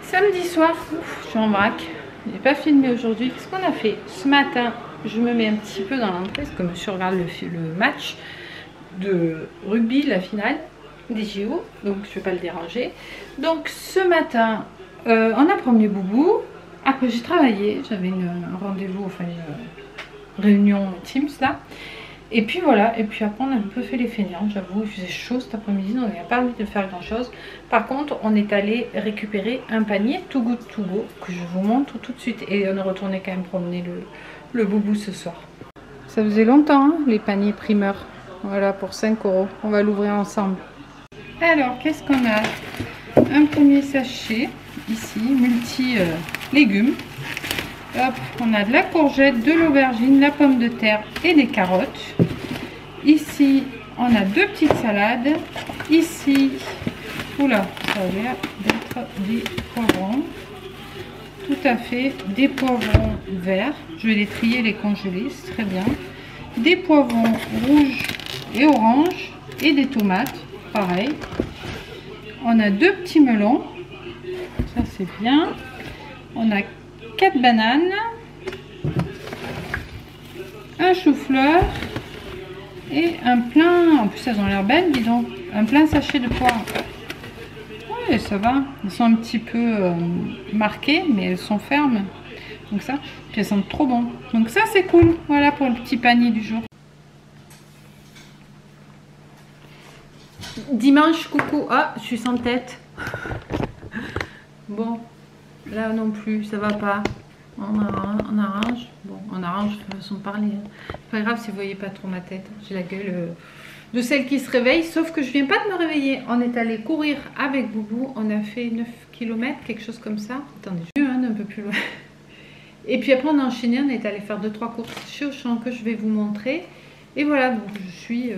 Samedi soir, je suis en vrac. J'ai pas filmé aujourd'hui. Qu'est-ce qu'on a fait ce matin? Je me mets un petit peu dans l'entrée parce que monsieur regarde le match de rugby, la finale des JO, donc je vais pas le déranger. Donc ce matin, on a promené Boubou. Après j'ai travaillé, j'avais un rendez-vous, enfin une réunion Teams là. Et puis voilà, et puis après on a un peu fait les feignants, j'avoue, il faisait chaud cet après-midi, donc il n'y a pas envie de faire grand chose. Par contre, on est allé récupérer un panier Too Good To Go que je vous montre tout de suite. Et on est retourné quand même promener le Boubou ce soir. Ça faisait longtemps, hein, les paniers primeurs. Voilà, pour 5 €. On va l'ouvrir ensemble. Alors, qu'est-ce qu'on a? Un premier sachet, ici, multi-légumes. Hop, on a de la courgette, de l'aubergine, la pomme de terre et des carottes. Ici, on a 2 petites salades. Ici, oula, ça a l'air d'être des poivrons. Tout à fait, des poivrons verts. Je vais les trier, les congeler, c'est très bien. Des poivrons rouges et oranges et des tomates, pareil. On a 2 petits melons, ça c'est bien. On a 4 bananes, un chou-fleur et un plein, en plus elles ont l'air belles, dis donc, un plein sachet de poires. Oui, ça va, elles sont un petit peu marquées, mais elles sont fermes. Donc ça, puis elles sentent trop bon. Donc ça c'est cool, voilà pour le petit panier du jour. Dimanche, coucou, ah, je suis sans tête. Bon. Là non plus, ça va pas. On arrange. Bon, on arrange de façon de parler. Hein. Pas grave si vous voyez pas trop ma tête. J'ai la gueule de celle qui se réveille. Sauf que je viens pas de me réveiller. On est allé courir avec Boubou. On a fait 9 km, quelque chose comme ça. Attendez, je vais un peu plus loin. Et puis après on a enchaîné. On est allé faire 2-3 courses chez Auchan que je vais vous montrer. Et voilà, donc je suis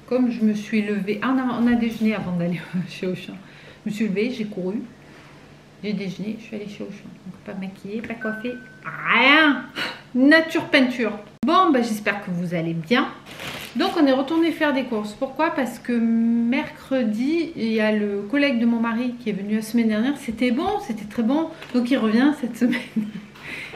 comme je me suis levée. Ah, on a déjeuné avant d'aller chez Auchan. Je me suis levée, j'ai couru. J'ai déjeuné, je suis allée chez Auchan. Donc pas maquillée, pas coiffée, rien. Nature peinture. Bon, bah, j'espère que vous allez bien. Donc on est retourné faire des courses. Pourquoi? Parce que mercredi, il y a le collègue de mon mari qui est venu la semaine dernière. C'était bon, c'était très bon. Donc il revient cette semaine.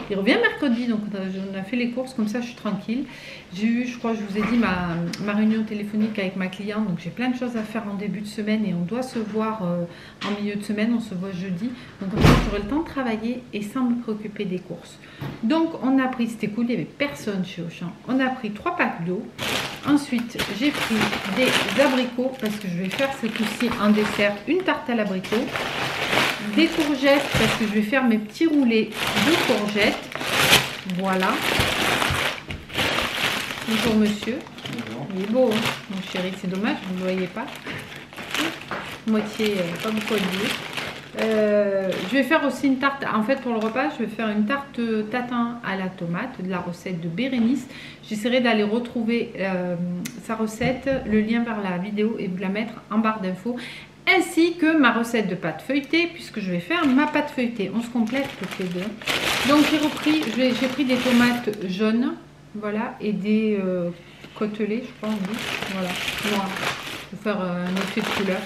Il revient mercredi, donc on a fait les courses, comme ça je suis tranquille. J'ai eu, je crois, je vous ai dit, ma réunion téléphonique avec ma cliente, donc j'ai plein de choses à faire en début de semaine et on doit se voir en milieu de semaine, on se voit jeudi. Donc comme ça j'aurai le temps de travailler et sans me préoccuper des courses. Donc on a pris, c'était cool, il n'y avait personne chez Auchan. On a pris 3 packs d'eau. Ensuite j'ai pris des abricots parce que je vais faire ce coup-ci en dessert une tarte à l'abricot. Des courgettes parce que je vais faire mes petits roulés de courgettes. Voilà. Bonjour monsieur. Bonjour. Il est beau, hein, mon chéri. C'est dommage, vous ne le voyez pas. Moitié, pas beaucoup habillé. Je vais faire aussi une tarte. En fait, pour le repas, je vais faire une tarte tatin à la tomate de la recette de Bérénice. J'essaierai d'aller retrouver sa recette, le lien vers la vidéo et vous la mettre en barre d'infos. Ainsi que ma recette de pâte feuilletée, puisque je vais faire ma pâte feuilletée. On se complète toutes les deux. Donc j'ai pris des tomates jaunes, voilà, et des côtelets, je crois on dit, voilà, noir, pour faire un effet de couleur.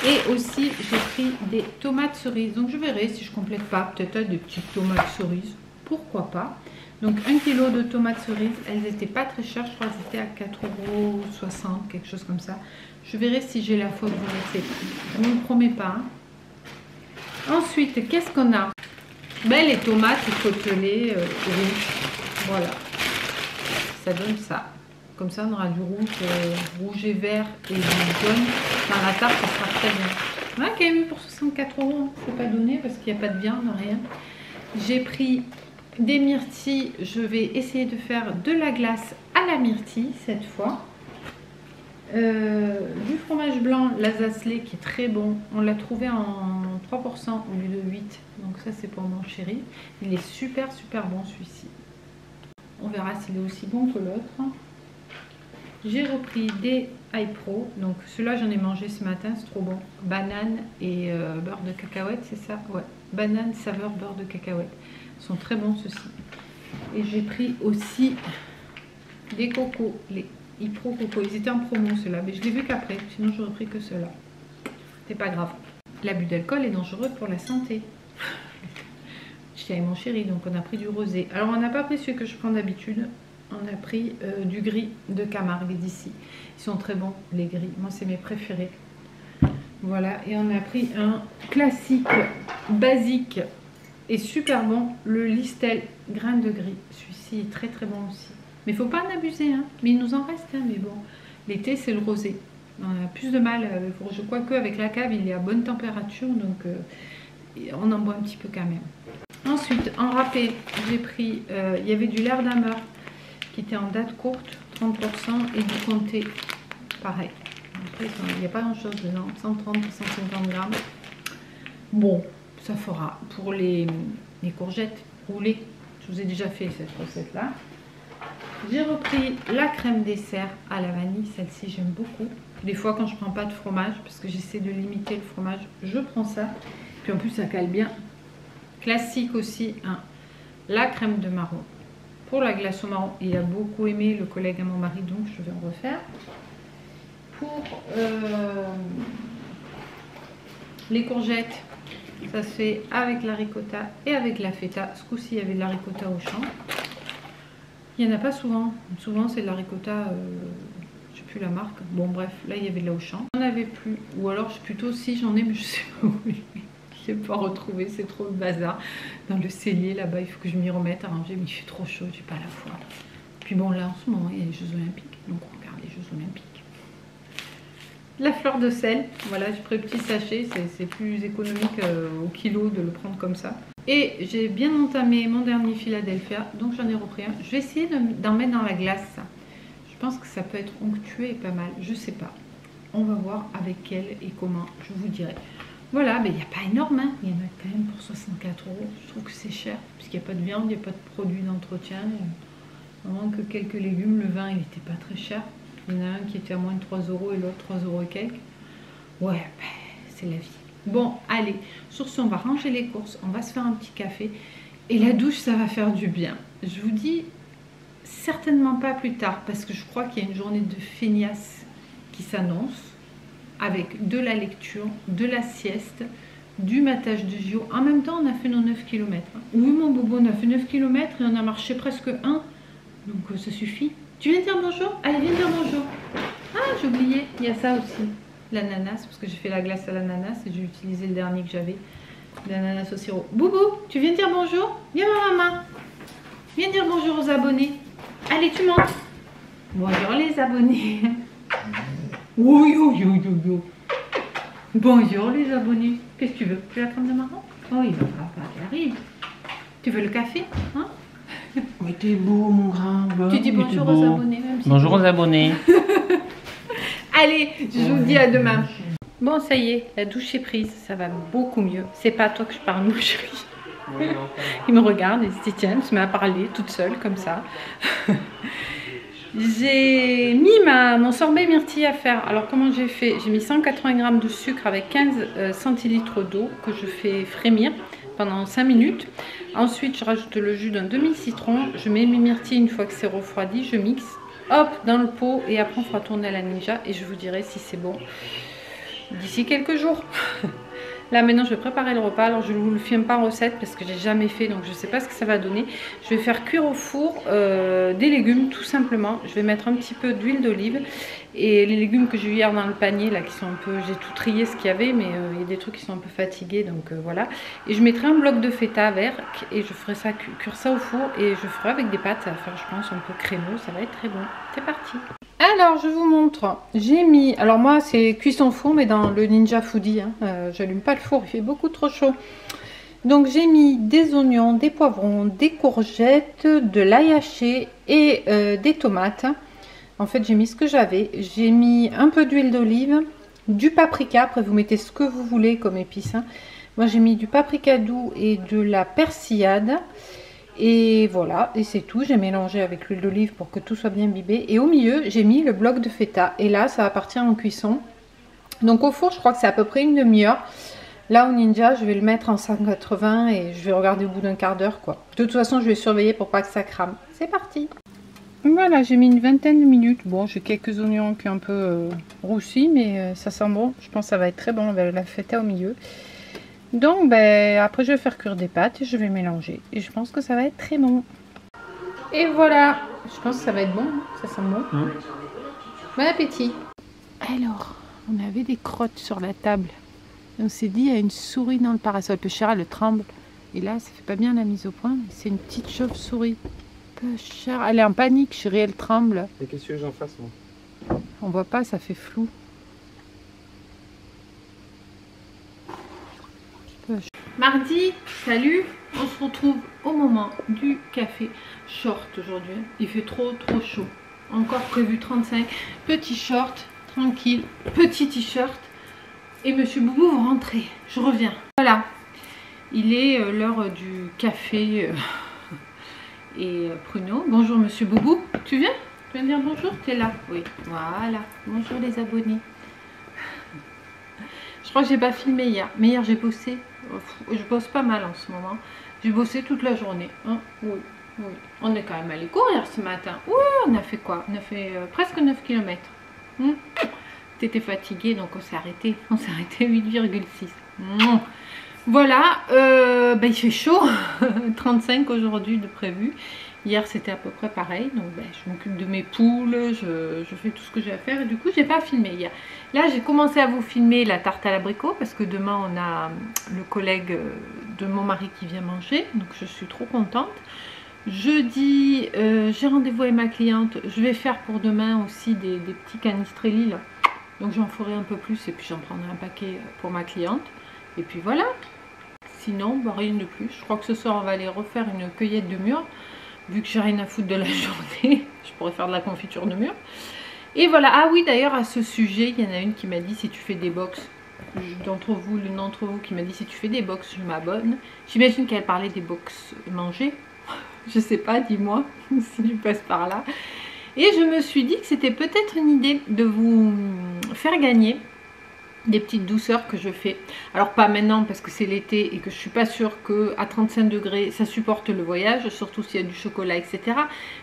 Et aussi j'ai pris des tomates cerises. Donc je verrai si je complète pas, peut-être des petites tomates cerises, pourquoi pas. Donc 1 kg de tomates cerises, elles n'étaient pas très chères, je crois qu'elles étaient à 4,60 €, quelque chose comme ça. Je verrai si j'ai la foi de vous mettre ces prix. Je ne me promets pas. Hein. Ensuite, qu'est-ce qu'on a? Ben, les tomates côtelées rouges. Voilà. Ça donne ça. Comme ça, on aura du rouge et vert et du jaune. Dans la tarte, ça sera très bien. On a quand même eu pour 64 €. Il ne faut pas donner parce qu'il n'y a pas de viande, rien. J'ai pris des myrtilles. Je vais essayer de faire de la glace à la myrtille cette fois. Du fromage blanc, l'Alsace-lait qui est très bon. On l'a trouvé en 3% au lieu de 8. Donc ça c'est pour mon chéri. Il est super bon celui-ci. On verra s'il est aussi bon que l'autre. J'ai repris des iPro. Donc ceux-là j'en ai mangé ce matin, c'est trop bon. Banane et beurre de cacahuète, c'est ça? Ouais. Banane saveur beurre de cacahuète. Ils sont très bons ceux-ci. Et j'ai pris aussi des cocos, les Hypro Coco. Ils étaient en promo ceux-là, mais je l'ai vu qu'après, sinon j'aurais pris que ceux-là. C'est pas grave. L'abus d'alcool est dangereux pour la santé. J'étais avec mon chéri, donc on a pris du rosé. Alors on n'a pas pris celui que je prends d'habitude. On a pris du gris de Camargue d'ici. Ils sont très bons, les gris. Moi, c'est mes préférés. Voilà, et on a pris un classique, basique et super bon, le Listel grain de gris. Celui-ci est très très bon aussi. Mais il ne faut pas en abuser, hein. Mais il nous en reste, hein. Mais bon, l'été, c'est le rosé. On a plus de mal avec le rosé. Je crois qu'avec la cave, il est à bonne température, donc on en boit un petit peu quand même. Ensuite, en râpé, j'ai pris, il y avait du L'Erdammer qui était en date courte, 30%, et du Comté, pareil. Après, il n'y a pas grand chose dedans, 130 150 grammes. Bon, ça fera pour les courgettes roulées. Je vous ai déjà fait cette recette là. J'ai repris la crème dessert à la vanille, celle-ci j'aime beaucoup. Des fois quand je prends pas de fromage, parce que j'essaie de limiter le fromage, je prends ça. Puis en plus ça cale bien. Classique aussi, hein, la crème de marron. Pour la glace au marron, il a beaucoup aimé le collègue à mon mari, donc je vais en refaire. Pour les courgettes, ça se fait avec la ricotta et avec la feta. Ce coup-ci, il y avait de la ricotta au champ. Il n'y en a pas souvent. Souvent, c'est de la ricotta, je ne sais plus la marque. Bon, bref, là, il y avait de la au champ. On n'avait plus. Ou alors, plutôt, si j'en ai, mais je ne sais pas où. Je ne sais pas retrouver, c'est trop le bazar. Dans le cellier, là-bas, il faut que je m'y remette à ranger, mais il fait trop chaud, j'ai pas la foi. Puis bon, là, en ce moment, il y a les Jeux Olympiques. Donc, on regarde les Jeux Olympiques. La fleur de sel, voilà, j'ai pris le petit sachet, c'est plus économique au kilo de le prendre comme ça. Et j'ai bien entamé mon dernier Philadelphia, donc j'en ai repris un. Je vais essayer d'en mettre dans la glace. Je pense que ça peut être onctueux et pas mal, je sais pas. On va voir avec quel et comment, je vous dirai. Voilà, mais il n'y a pas énorme, hein. Il y en a quand même pour 64 €. Je trouve que c'est cher, puisqu'il n'y a pas de viande, il n'y a pas de produits d'entretien. Vraiment que quelques légumes, le vin il n'était pas très cher. Il y en a un qui était à moins de 3 € et l'autre 3 € et quelques. Ouais, c'est la vie. Bon, allez, sur ce, on va ranger les courses, on va se faire un petit café. Et la douche, ça va faire du bien. Je vous dis certainement pas plus tard, parce que je crois qu'il y a une journée de feignasse qui s'annonce, avec de la lecture, de la sieste, du matage de JO. En même temps, on a fait nos 9 km. Oui, mon bobo, on a fait 9 km et on a marché presque 1. Donc, ça suffit. Tu viens dire bonjour? Allez, viens dire bonjour. Ah, j'ai oublié, il y a ça aussi. L'ananas, parce que j'ai fait la glace à l'ananas et j'ai utilisé le dernier que j'avais. L'ananas au sirop. Boubou, tu viens dire bonjour? Viens ma maman. Viens dire bonjour aux abonnés. Allez, tu montes. Bonjour les abonnés. Oui, oui, oui, oui, oui. Bonjour les abonnés. Qu'est-ce que tu veux? Tu veux la crème de marron? Oh, il va pas, qui arrive. Tu veux le café, hein? Mais t'es beau, mon grand. Tu dis bonjour aux abonnés, même si bonjour aux abonnés. Allez, je vous dis à demain. Bon, ça y est, la douche est prise, ça va beaucoup mieux. C'est pas à toi que je parle, mon chéri. Il me regarde et se dit, tiens, elle se met à parler toute seule, comme ça. J'ai mis mon sorbet myrtille à faire. Alors, comment j'ai fait? J'ai mis 180 g de sucre avec 15 centilitres d'eau que je fais frémir pendant 5 minutes. Ensuite, je rajoute le jus d'un demi-citron. Je mets mes myrtilles une fois que c'est refroidi. Je mixe, hop, dans le pot. Et après, on fera tourner à la ninja. Et je vous dirai si c'est bon d'ici quelques jours. Là, maintenant, je vais préparer le repas. Alors, je ne vous le filme pas en recette parce que j'ai jamais fait. Donc, je ne sais pas ce que ça va donner. Je vais faire cuire au four des légumes, tout simplement. Je vais mettre un petit peu d'huile d'olive. Et les légumes que j'ai eu hier dans le panier, là, qui sont un peu... J'ai tout trié ce qu'il y avait, mais il y a des trucs qui sont un peu fatigués. Donc, voilà. Et je mettrai un bloc de feta vert. Et je ferai ça, cuire ça au four. Et je ferai avec des pâtes. Ça va faire, je pense, un peu crémeux. Ça va être très bon. C'est parti. Alors, je vous montre. J'ai mis... Alors, moi, c'est cuisson four, mais dans le Ninja Foodie. Hein, j'allume pas le four, il fait beaucoup trop chaud. Donc, j'ai mis des oignons, des poivrons, des courgettes, de l'ail haché et des tomates. En fait, j'ai mis ce que j'avais. J'ai mis un peu d'huile d'olive, du paprika. Après, vous mettez ce que vous voulez comme épices. Hein. Moi, j'ai mis du paprika doux et de la persillade. Et voilà, et c'est tout. J'ai mélangé avec l'huile d'olive pour que tout soit bien imbibé. Et au milieu, j'ai mis le bloc de feta. Et là, ça va partir en cuisson. Donc au four, je crois que c'est à peu près une demi-heure. Là, au Ninja, je vais le mettre en 180 et je vais regarder au bout d'un quart d'heure, quoi. De toute façon, je vais surveiller pour pas que ça crame. C'est parti! Voilà, j'ai mis une vingtaine de minutes. Bon, j'ai quelques oignons qui ont un peu roussi, mais ça sent bon. Je pense que ça va être très bon avec la feta au milieu. Donc, ben, après, je vais faire cuire des pâtes et je vais mélanger. Et je pense que ça va être très bon. Et voilà, je pense que ça va être bon. Ça sent bon. Bon appétit. Alors, on avait des crottes sur la table. Et on s'est dit, il y a une souris dans le parasol. Peuchera, elle tremble. Et là, ça fait pas bien la mise au point. C'est une petite chauve-souris. Peuchera, elle est en panique, chérie, elle tremble. Et qu'est-ce que j'en fasse, moi? On voit pas, ça fait flou. Mardi, salut. On se retrouve au moment du café short aujourd'hui. Il fait trop chaud. Encore prévu 35. Petit short, tranquille. Petit t-shirt. Et Monsieur Boubou, vous rentrez. Je reviens. Voilà. Il est l'heure du café et pruneau. Bonjour Monsieur Boubou. Tu viens? Tu viens dire bonjour? Tu es là? Oui. Voilà. Bonjour les abonnés. Je crois que j'ai pas filmé hier. Mais hier j'ai bossé. Je bosse pas mal en ce moment. J'ai bossé toute la journée. Hein, oui. On est quand même allé courir ce matin. Oui, on a fait quoi? On a fait presque 9 km. T'étais fatiguée, donc on s'est arrêté. On s'est arrêté à 8,6. Voilà. Il fait chaud. 35 aujourd'hui de prévu. Hier c'était à peu près pareil. Donc je m'occupe de mes poules. Je fais tout ce que j'ai à faire. Et du coup j'ai pas filmé hier. Là j'ai commencé à vous filmer la tarte à l'abricot. Parce que demain on a le collègue de mon mari qui vient manger. Donc je suis trop contente. Jeudi j'ai rendez-vous avec ma cliente. Je vais faire pour demain aussi des petits canistrelli là. Donc j'en ferai un peu plus. Et puis j'en prendrai un paquet pour ma cliente. Et puis voilà. Sinon rien de plus. Je crois que ce soir on va aller refaire une cueillette de mûres. Vu que j'ai rien à foutre de la journée, je pourrais faire de la confiture de mûres. Et voilà. Ah oui, d'ailleurs, à ce sujet, il y en a une qui m'a dit si tu fais des box. L'une d'entre vous qui m'a dit si tu fais des box, je m'abonne. J'imagine qu'elle parlait des box manger. Je sais pas, dis-moi si tu passes par là. Et je me suis dit que c'était peut-être une idée de vous faire gagner des petites douceurs que je fais. Alors pas maintenant parce que c'est l'été et que je suis pas sûre que à 35 degrés ça supporte le voyage, surtout s'il y a du chocolat, etc.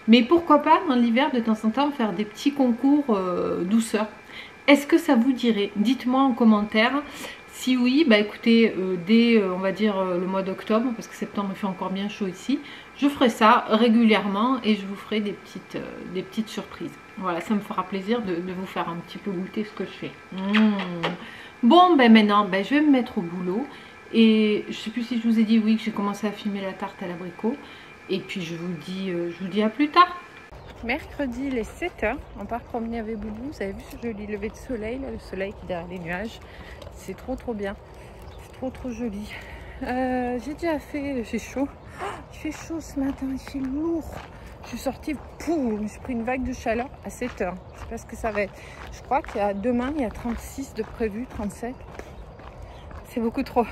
Mais pourquoi pas dans l'hiver de temps en temps faire des petits concours douceurs. Est-ce que ça vous dirait? Dites-moi en commentaire. Si oui, bah écoutez, dès on va dire le mois d'octobre, parce que septembre il fait encore bien chaud ici, je ferai ça régulièrement et je vous ferai des petites surprises. Voilà, ça me fera plaisir de vous faire un petit peu goûter ce que je fais. Bon, ben maintenant, je vais me mettre au boulot. Et je sais plus si je vous ai dit oui que j'ai commencé à filmer la tarte à l'abricot. Et puis je vous dis à plus tard. Mercredi, il est 7 h. On part promener avec Boubou. Vous avez vu ce joli lever de soleil, là, le soleil qui est derrière les nuages. C'est trop bien. C'est trop joli. J'ai déjà fait, il fait chaud. Oh, il fait chaud ce matin, il fait lourd. Je suis sortie, je me suis pris une vague de chaleur à 7 h. Je sais pas ce que ça va être. Je crois qu'il y a demain, il y a 36 de prévu, 37. C'est beaucoup trop.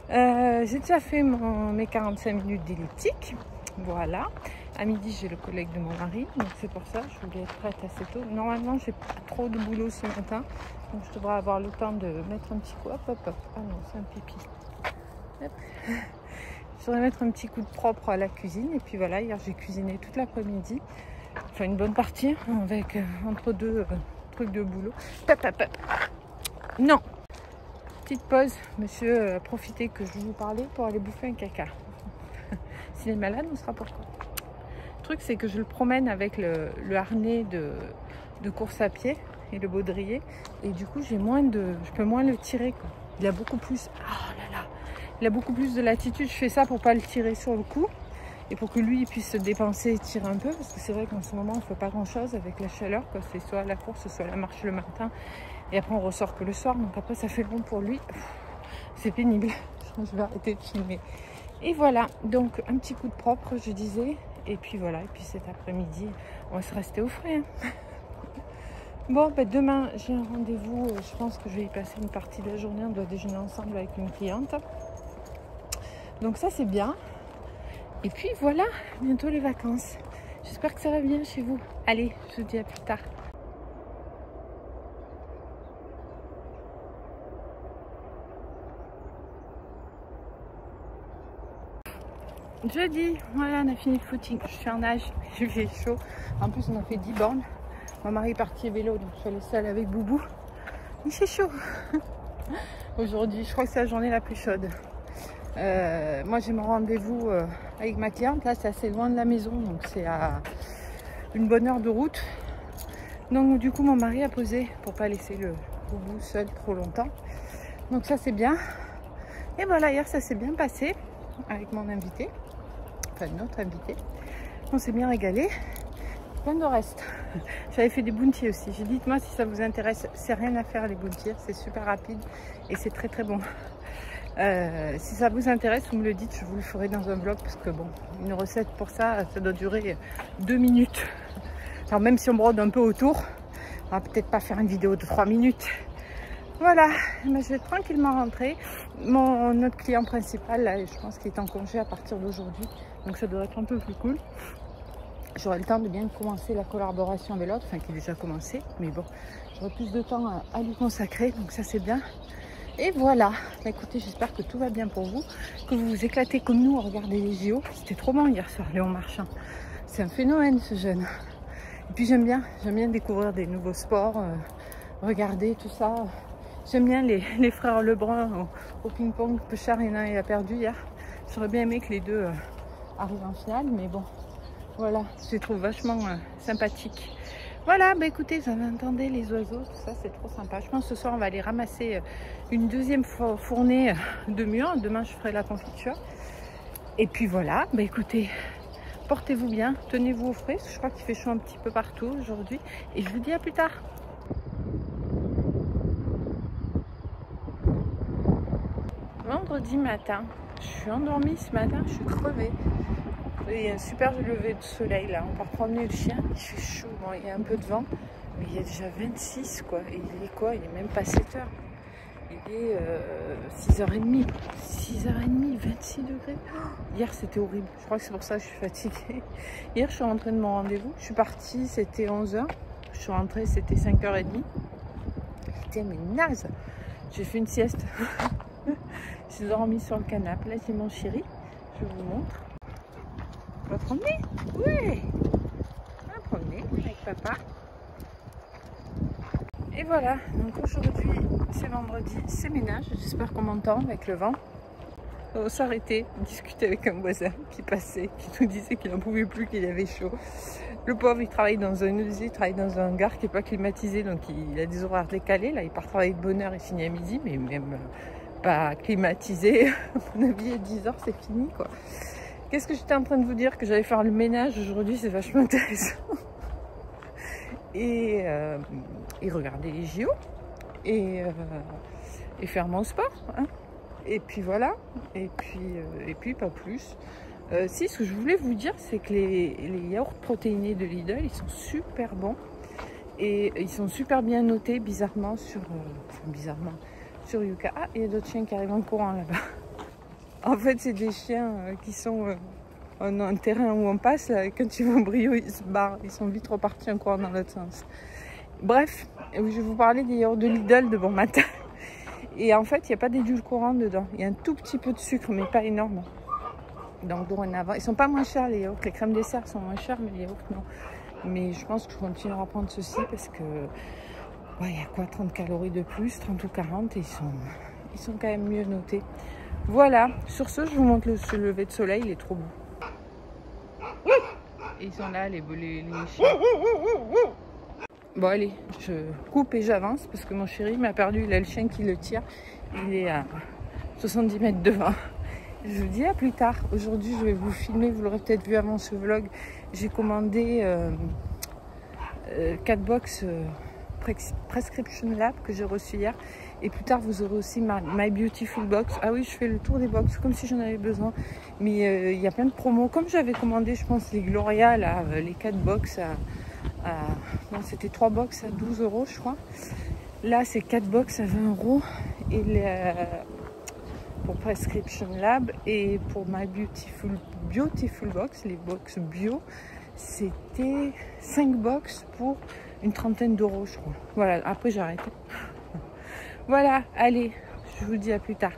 J'ai déjà fait mes 45 minutes d'elliptique. Voilà. À midi, j'ai le collègue de mon mari. Donc c'est pour ça, je voulais être prête assez tôt. Normalement, j'ai pas trop de boulot ce matin. Donc je devrais avoir le temps de mettre un petit coup. Hop. Ah non, c'est un pipi. Hop. Je devrais mettre un petit coup de propre à la cuisine. Et puis voilà, hier j'ai cuisiné toute l'après-midi. Enfin une bonne partie avec entre deux trucs de boulot. Non. Petite pause. Monsieur a profité que je vous parlais pour aller bouffer un caca. S'il est malade, on sera pourquoi. Le truc c'est que je le promène avec le harnais de course à pied et le baudrier. Et du coup je peux moins le tirer quoi. Il a beaucoup plus. Oh là là. Il a beaucoup plus de latitude. Je fais ça pour pas le tirer sur le cou et pour que lui il puisse se dépenser et tirer un peu, parce que c'est vrai qu'en ce moment on fait pas grand chose avec la chaleur, c'est soit la course soit la marche le matin et après on ressort que le soir, donc après ça fait long pour lui. C'est pénible. Je vais arrêter de filmer. Et voilà, donc un petit coup de propre je disais, et puis voilà, et puis cet après-midi on va se rester au frais hein. Bon, demain j'ai un rendez-vous, je pense que je vais y passer une partie de la journée, on doit déjeuner ensemble avec une cliente. Donc ça c'est bien. Et puis voilà, bientôt les vacances. J'espère que ça va bien chez vous. Allez, je vous dis à plus tard. Jeudi, voilà, on a fini le footing. Je suis en nage, il fait chaud. En plus, on a fait 10 bornes. Mon mari est parti vélo, donc je suis allée seule avec Boubou. Il fait chaud. Aujourd'hui, je crois que c'est la journée la plus chaude. Moi, j'ai mon rendez-vous avec ma cliente. Là, c'est assez loin de la maison, donc c'est à une bonne heure de route. Donc, du coup, mon mari a posé pour pas laisser le Boubou seul trop longtemps. Donc, ça, c'est bien. Et voilà, hier, ça s'est bien passé avec mon invité. Enfin, notre invité. On s'est bien régalé. Plein de reste. J'avais fait des bounties aussi. J'ai dit, moi, si ça vous intéresse, c'est rien à faire les bounties. C'est super rapide et c'est très très bon. Si ça vous intéresse, vous me le dites, je vous le ferai dans un vlog parce que bon, une recette pour ça, ça doit durer 2 minutes. Alors même si on brode un peu autour, on va peut-être pas faire une vidéo de 3 minutes. Voilà, mais je vais tranquillement rentrer. Notre client principal, là, je pense qu'il est en congé à partir d'aujourd'hui, donc ça doit être un peu plus cool. J'aurai le temps de bien commencer la collaboration avec l'autre, enfin qui est déjà commencé, mais bon, j'aurai plus de temps à lui consacrer, donc ça c'est bien. Et voilà, bah, écoutez, j'espère que tout va bien pour vous, que vous vous éclatez comme nous à regarder les JO. C'était trop bon hier soir, Léon Marchand. C'est un phénomène ce jeune. Et puis j'aime bien découvrir des nouveaux sports, regarder tout ça. J'aime bien les frères Lebrun au ping-pong. Peuchard, il a perdu hier. J'aurais bien aimé que les deux arrivent en finale, mais bon, voilà, je les trouve vachement sympathiques. Voilà, bah écoutez, vous entendez les oiseaux, tout ça, c'est trop sympa. Je pense que ce soir, on va aller ramasser une deuxième fournée de mûres. Demain, je ferai la confiture. Et puis voilà, bah écoutez, portez-vous bien, tenez-vous au frais. Je crois qu'il fait chaud un petit peu partout aujourd'hui. Et je vous dis à plus tard. Vendredi matin, je suis endormie ce matin, je suis crevée. Il y a un super lever de soleil là, on part promener le chien, il fait chaud, bon, il y a un peu de vent, mais il y a déjà 26 quoi, et il est quoi, il est même pas 7 heures, il est 6h30, 6h30, 26 degrés, oh, hier c'était horrible, je crois que c'est pour ça que je suis fatiguée. Hier je suis rentrée de mon rendez-vous, je suis partie, c'était 11h, je suis rentrée, c'était 5h30, j'étais mais naze, j'ai fait une sieste, j'ai dormi sur le canapé, là c'est mon chéri, je vous montre. On va promener? Oui! On va promener avec papa. Et voilà, donc aujourd'hui c'est vendredi, c'est ménage. J'espère qu'on m'entend avec le vent. On va s'arrêter, discuter avec un voisin qui passait, qui nous disait qu'il n'en pouvait plus, qu'il avait chaud. Le pauvre, il travaille dans un usine, il travaille dans un hangar qui n'est pas climatisé, donc il a des horaires décalés. Là, il part travailler de bonne heure, il finit à midi, mais même pas climatisé. À mon avis, à 10h, c'est fini, quoi. Qu'est-ce que j'étais en train de vous dire? Que j'allais faire le ménage aujourd'hui, c'est vachement intéressant. Et regarder les JO. Et faire mon sport. Hein. Et puis voilà. Et puis pas plus. Si, ce que je voulais vous dire, c'est que les yaourts protéinés de Lidl, ils sont super bons. Et ils sont super bien notés, bizarrement, sur Yuka. Ah, il y a d'autres chiens qui arrivent en courant là-bas. En fait, c'est des chiens qui sont en un terrain où on passe. Là, quand ils vont brio, ils se barrent. Ils sont vite repartis en courant dans l'autre sens. Bref, je vais vous parler des yaourts de Lidl de bon matin. Et en fait, il n'y a pas d'édulcorant dedans. Il y a un tout petit peu de sucre, mais pas énorme. Donc, dorénavant, ils sont pas moins chers les yaourts. Les crèmes dessert sont moins chères, mais les yaourts, non. Mais je pense que je continuerai à prendre ceci parce que ouais, il y a quoi, 30 calories de plus, 30 ou 40, et ils sont quand même mieux notés. Voilà, sur ce, je vous montre le lever de soleil, il est trop beau. Et ils sont là, les chiens. Bon, allez, je coupe et j'avance parce que mon chéri m'a perdu. Il a le chien qui le tire. Il est à 70 mètres devant. Je vous dis à plus tard. Aujourd'hui, je vais vous filmer. Vous l'aurez peut-être vu avant ce vlog. J'ai commandé 4 box Prescription Lab que j'ai reçu hier. Et plus tard, vous aurez aussi My Beautiful Box. Ah oui, je fais le tour des box comme si j'en avais besoin. Mais il y a plein de promos. Comme j'avais commandé, je pense, les Gloria, là, les 4 box non, c'était 3 box à 12 €, je crois. Là, c'est 4 box à 20 €. Et pour Prescription Lab et pour My Beautiful Box, les box bio, c'était 5 box pour une trentaine d'euros, je crois. Voilà, après j'arrête. Voilà, allez, je vous dis à plus tard.